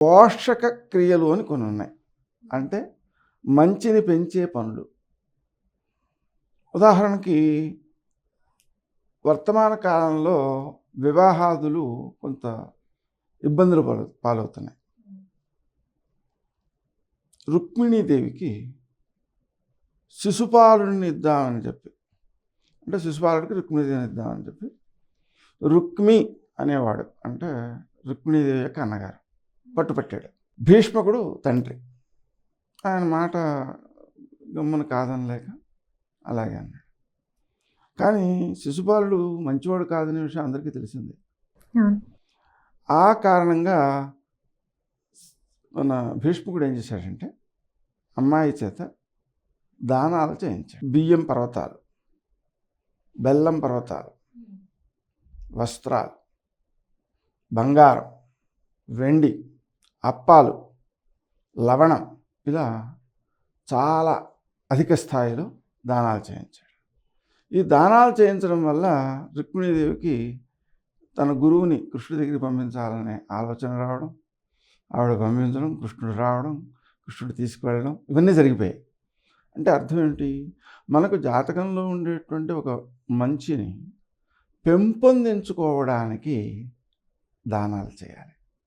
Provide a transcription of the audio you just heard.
పోషక క్రియలు అని కొన్ని ఉన్నాయి. అంటే మంచిని పెంచే పనులు. ఉదాహరణకి వర్తమాన కాలంలో వివాహాదులు కొంత ఇబ్బందులు పాలవుతున్నాయి. రుక్మిణీదేవికి శిశుపాలుడిని ఇద్దామని చెప్పి, అంటే శిశుపాలుడికి రుక్మిణీదేవిని ఇద్దామని చెప్పి, రుక్మి అనేవాడు అంటే రుక్మిణీదేవి యొక్క అన్నగారు పట్టుపట్టాడు. భీష్మకుడు తండ్రి, ఆయన మాట గమ్మున కాదనలేక అలాగే అన్నాడు. కానీ శిశుపాలుడు మంచివాడు కాదనే విషయం అందరికీ తెలిసిందే. ఆ కారణంగా మన భీష్ముడు ఏం చేశాడంటే అమ్మాయి చేత దానాలు చేయించాడు. బియ్యం పర్వతాలు, బెల్లం పర్వతాలు, వస్త్రాలు, బంగారం, వెండి, అప్పాలు, లవణం, ఇలా చాలా అధిక స్థాయిలో దానాలు చేయించాడు. ఈ దానాలు చేయించడం వల్ల రుక్మిణీదేవికి తన గురువుని కృష్ణుడి దగ్గరికి పంపించాలనే ఆలోచన రావడం, ఆవిడ పంపించడం, కృష్ణుడు రావడం, కృష్ణుడు తీసుకువెళ్ళడం, ఇవన్నీ జరిగిపోయాయి. అంటే అర్థం ఏంటి? మనకు జాతకంలో ఉండేటువంటి ఒక మంచిని పెంపొందించుకోవడానికి దానాలు చేయాలి.